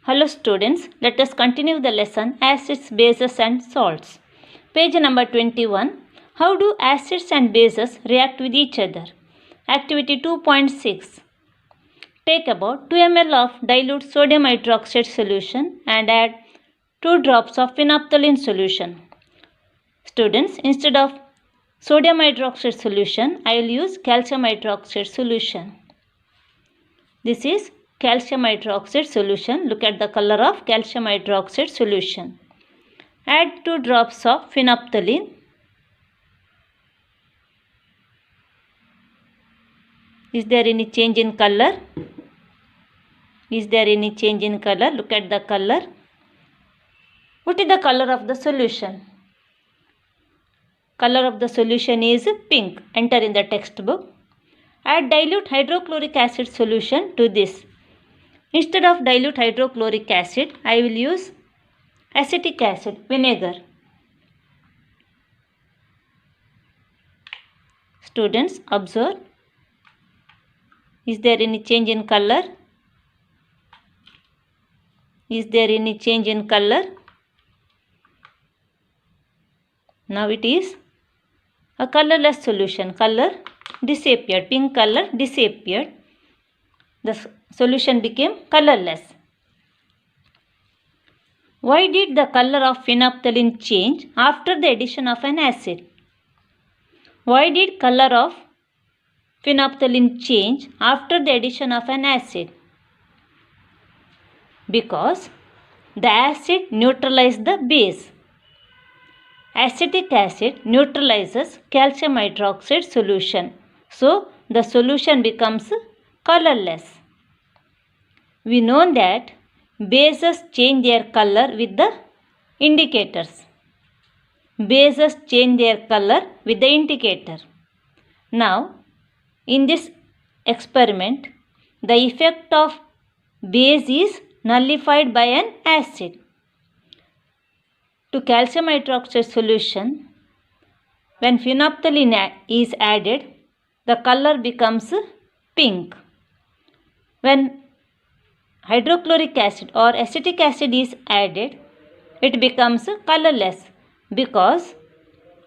Hello students, let us continue the lesson Acids, Bases and Salts. Page number 21. How do acids and bases react with each other? Activity 2.6. Take about 2 ml of dilute sodium hydroxide solution and add 2 drops of phenolphthalein solution. Students, instead of sodium hydroxide solution, I will use calcium hydroxide solution. This is calcium hydroxide solution. Look at the color of calcium hydroxide solution. Add 2 drops of phenolphthalein. Is there any change in color? Is there any change in color? Look at the color. What is the color of the solution? Color of the solution is pink. Enter in the textbook. Add dilute hydrochloric acid solution to this. Instead of dilute hydrochloric acid, I will use acetic acid, vinegar. Students, observe. Is there any change in color? Is there any change in color? Now it is a colorless solution. Color disappeared. Pink color disappeared. The solution became colorless. Why did the color of phenolphthalein change after the addition of an acid? Why did color of phenolphthalein change after the addition of an acid? Because the acid neutralized the base. Acetic acid neutralizes calcium hydroxide solution. So, the solution becomes colorless. We know that bases change their color with the indicators. Bases change their color with the indicator. Now, in this experiment, the effect of base is nullified by an acid. To calcium hydroxide solution, when phenolphthalein is added, the color becomes pink. When hydrochloric acid or acetic acid is added, it becomes colorless because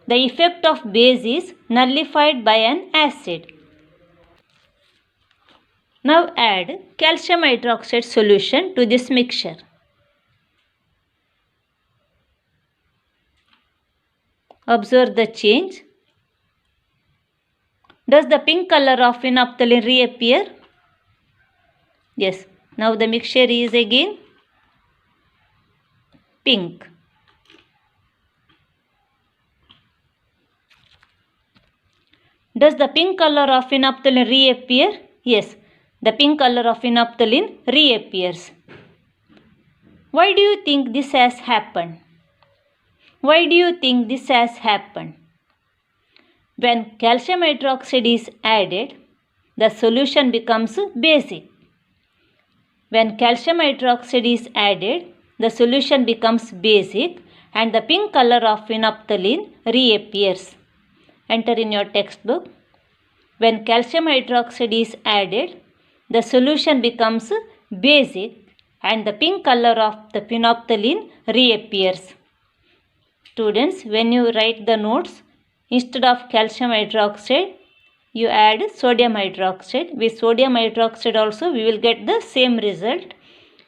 the effect of base is nullified by an acid. Now add calcium hydroxide solution to this mixture. Observe the change. Does the pink color of phenolphthalein reappear? Yes. Now the mixture is again pink. Does the pink color of phenolphthalein reappear? Yes. The pink color of phenolphthalein reappears. Why do you think this has happened? Why do you think this has happened? When calcium hydroxide is added, the solution becomes basic. When calcium hydroxide is added, the solution becomes basic and the pink color of phenolphthalein reappears. Enter in your textbook. When calcium hydroxide is added, the solution becomes basic and the pink color of the phenolphthalein reappears. Students, when you write the notes, instead of calcium hydroxide, you add sodium hydroxide. With sodium hydroxide also we will get the same result.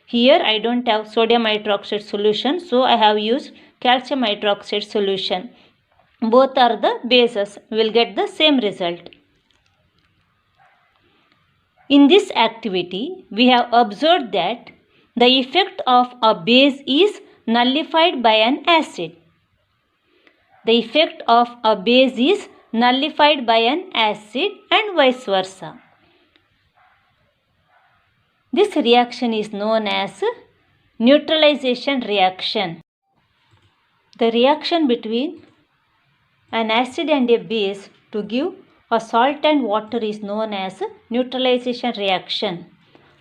Here I don't have sodium hydroxide solution, so I have used calcium hydroxide solution. Both are the bases. We will get the same result. In this activity, we have observed that the effect of a base is nullified by an acid. The effect of a base is nullified by an acid and vice versa. This reaction is known as neutralization reaction. The reaction between an acid and a base to give a salt and water is known as neutralization reaction.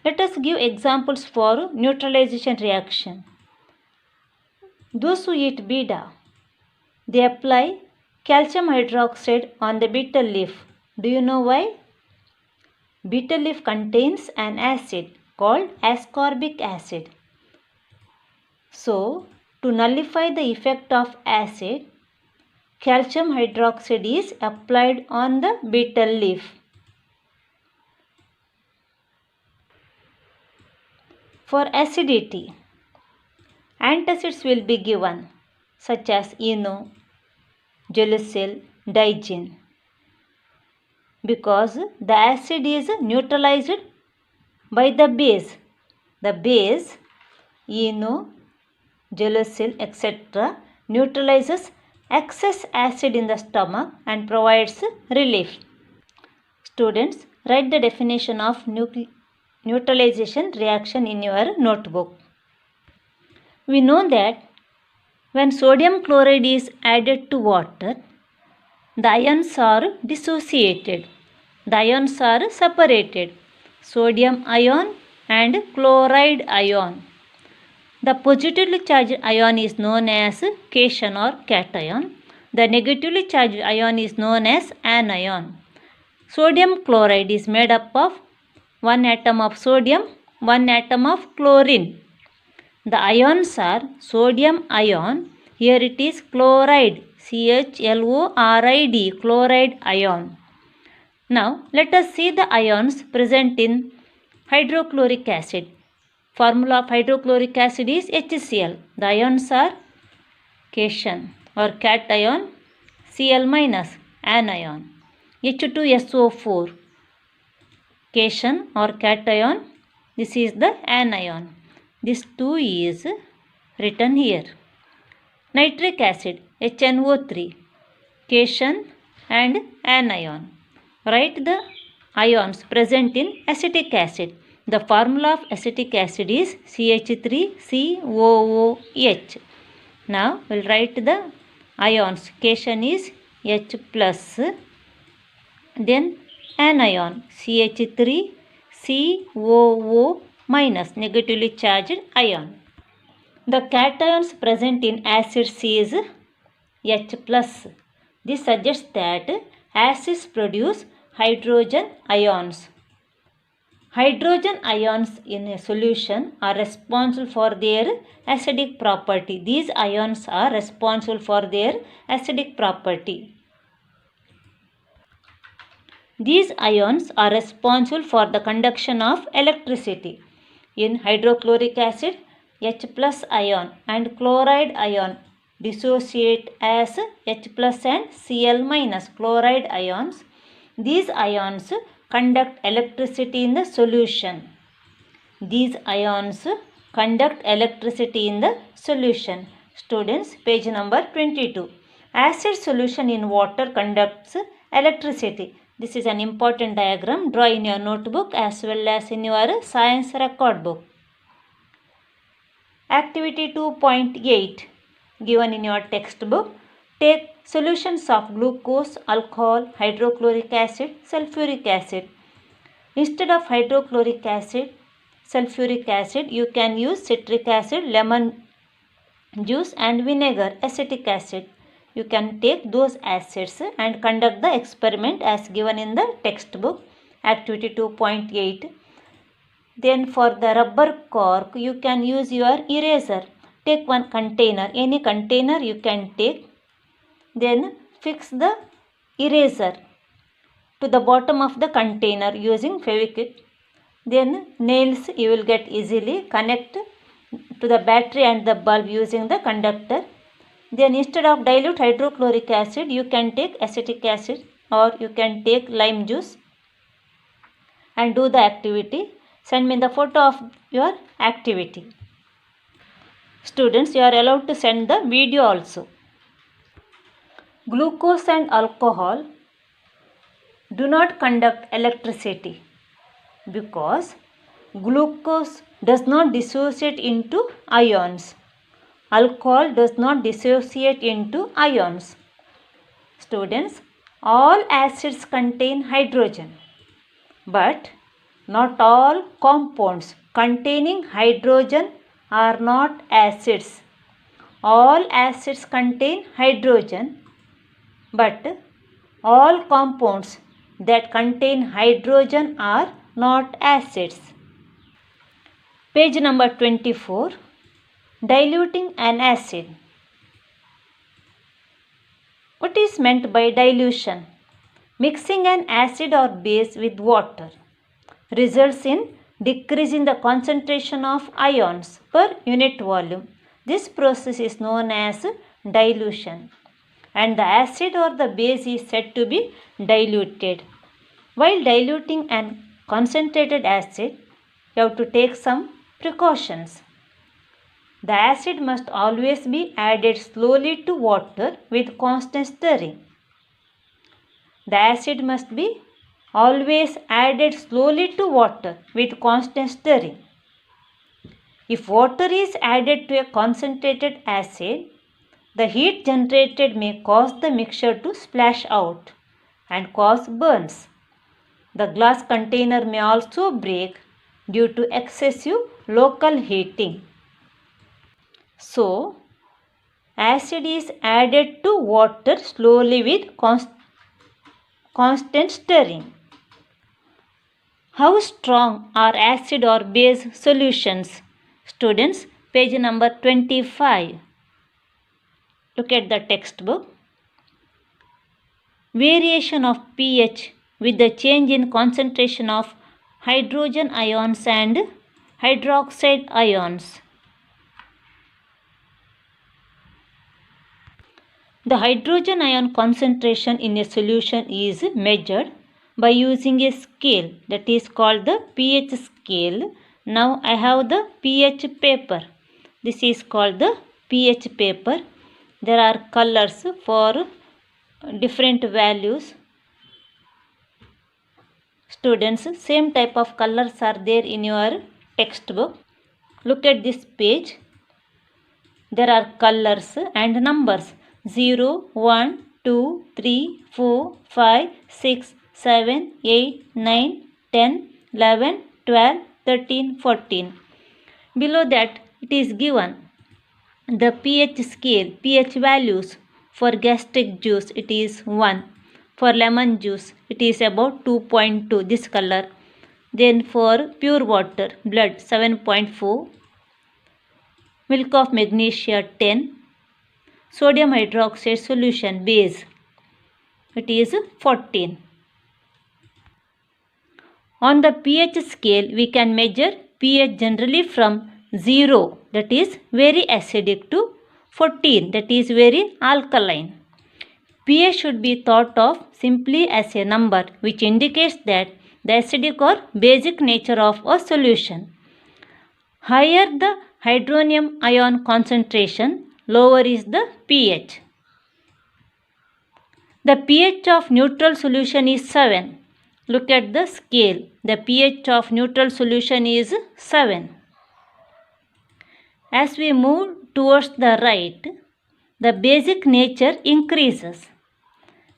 Let us give examples for neutralization reaction. Those who eat bida, they apply calcium hydroxide on the betel leaf. Do you know why? Betel leaf contains an acid called ascorbic acid. So, to nullify the effect of acid, calcium hydroxide is applied on the betel leaf. For acidity, antacids will be given such as eno, gelusil, digene, because the acid is neutralized by the base. The base eno, gelusil, etc. neutralizes excess acid in the stomach and provides relief. Students, write the definition of neutralization reaction in your notebook. We know that when sodium chloride is added to water, the ions are dissociated. The ions are separated. Sodium ion and chloride ion. The positively charged ion is known as cation or cation. The negatively charged ion is known as anion. Sodium chloride is made up of one atom of sodium, one atom of chlorine. The ions are sodium ion. Here it is chloride, CHLORID, chloride ion. Now let us see the ions present in hydrochloric acid. Formula of hydrochloric acid is HCl. The ions are cation or cation, Cl minus, anion. H2SO4, cation or cation. This is the anion. This 2 is written here. Nitric acid, HNO3, cation and anion. Write the ions present in acetic acid. The formula of acetic acid is CH3COOH. Now we'll write the ions. Cation is H plus, then anion CH3COO minus, negatively charged ion. The cations present in acids is H plus. This suggests that acids produce hydrogen ions. Hydrogen ions in a solution are responsible for their acidic property. These ions are responsible for their acidic property. These ions are responsible for the conduction of electricity. In hydrochloric acid, H plus ion and chloride ion dissociate as H plus and Cl minus, chloride ions. These ions conduct electricity in the solution. These ions conduct electricity in the solution. Students, page number 22. Acid solution in water conducts electricity. This is an important diagram. Draw in your notebook as well as in your science record book. Activity 2.8 given in your textbook. Take solutions of glucose, alcohol, hydrochloric acid, sulfuric acid. Instead of hydrochloric acid, sulfuric acid, you can use citric acid, lemon juice and vinegar, acetic acid. You can take those acids and conduct the experiment as given in the textbook. Activity 2.8. Then for the rubber cork, you can use your eraser. Take one container, any container you can take. Then fix the eraser to the bottom of the container using Fevikwik. Then nails you will get easily. Connect to the battery and the bulb using the conductor. Then instead of dilute hydrochloric acid, you can take acetic acid or you can take lime juice and do the activity. Send me the photo of your activity. Students, you are allowed to send the video also. Glucose and alcohol do not conduct electricity because glucose does not dissociate into ions. Alcohol does not dissociate into ions. Students, all acids contain hydrogen, but not all compounds containing hydrogen are not acids. All acids contain hydrogen, but all compounds that contain hydrogen are not acids. Page number 24. Diluting an acid. What is meant by dilution? Mixing an acid or base with water results in decrease in the concentration of ions per unit volume. This process is known as dilution, and the acid or the base is said to be diluted. While diluting an concentrated acid, you have to take some precautions. The acid must always be added slowly to water with constant stirring. The acid must be always added slowly to water with constant stirring. If water is added to a concentrated acid, the heat generated may cause the mixture to splash out and cause burns. The glass container may also break due to excessive local heating. So, acid is added to water slowly with constant stirring. How strong are acid or base solutions? Students, page number 25. Look at the textbook. Variation of pH with the change in concentration of hydrogen ions and hydroxide ions. The hydrogen ion concentration in a solution is measured by using a scale that is called the pH scale. Now I have the pH paper. This is called the pH paper. There are colors for different values. Students, same type of colors are there in your textbook. Look at this page. There are colors and numbers 0, 1, 2, 3, 4, 5, 6, 7, 8, 9, 10, 11, 12, 13, 14. Below that it is given the pH scale, pH values. For gastric juice it is 1. For lemon juice it is about 2.2, this color. Then for pure water, blood 7.4. Milk of magnesia 10. Sodium hydroxide solution base, it is 14. On the pH scale we can measure pH generally from 0, that is very acidic, to 14, that is very alkaline. pH should be thought of simply as a number which indicates that the acidic or basic nature of a solution. Higher the hydronium ion concentration, lower is the pH. The pH of neutral solution is 7. Look at the scale. The pH of neutral solution is 7. As we move towards the right, the basic nature increases.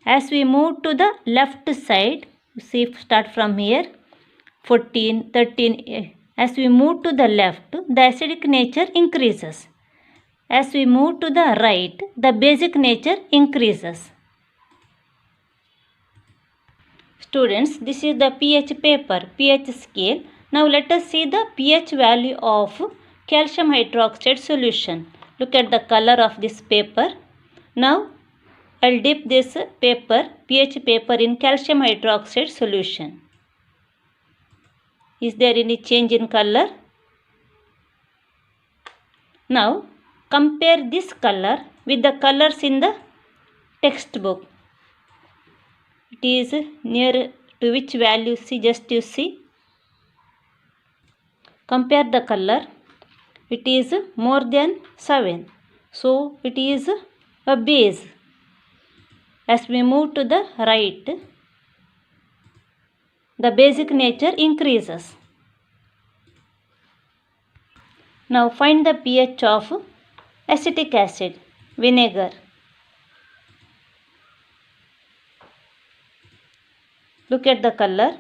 As we move to the left side, see, start from here, 14, 13. As we move to the left, the acidic nature increases. As we move to the right, the basic nature increases. Students, this is the pH paper, pH scale. Now let us see the pH value of calcium hydroxide solution. Look at the color of this paper. Now I'll dip this paper, pH paper, in calcium hydroxide solution. Is there any change in color? Now compare this color with the colors in the textbook. It is near to which value? See, just you see. Compare the color. It is more than 7. So it is a base. As we move to the right, the basic nature increases. Now find the pH of acetic acid, vinegar. Look at the color.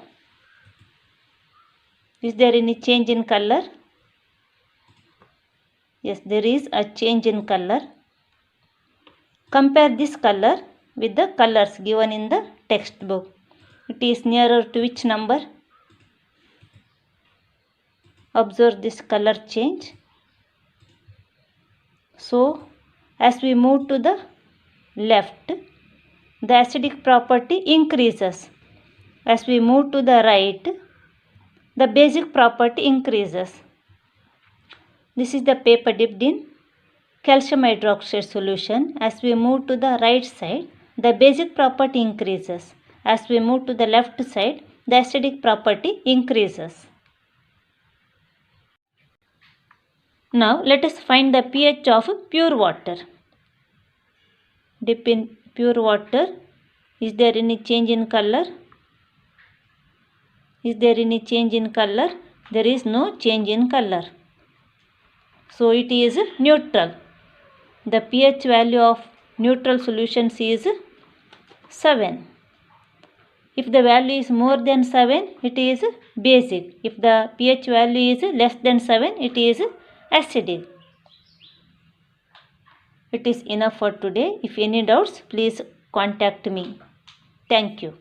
Is there any change in color? Yes, there is a change in color. Compare this color with the colors given in the textbook. It is nearer to which number? Observe this color change. So as we move to the left, the acidic property increases. As we move to the right, the basic property increases. This is the paper dipped in calcium hydroxide solution. As we move to the right side, the basic property increases. As we move to the left side, the acidic property increases. Now let us find the pH of pure water. Dip in pure water. Is there any change in color? Is there any change in color? There is no change in color. So it is neutral. The pH value of neutral solutions is 7. If the value is more than 7, it is basic. If the pH value is less than 7, it is acidic. It is enough for today. If any doubts, please contact me. Thank you.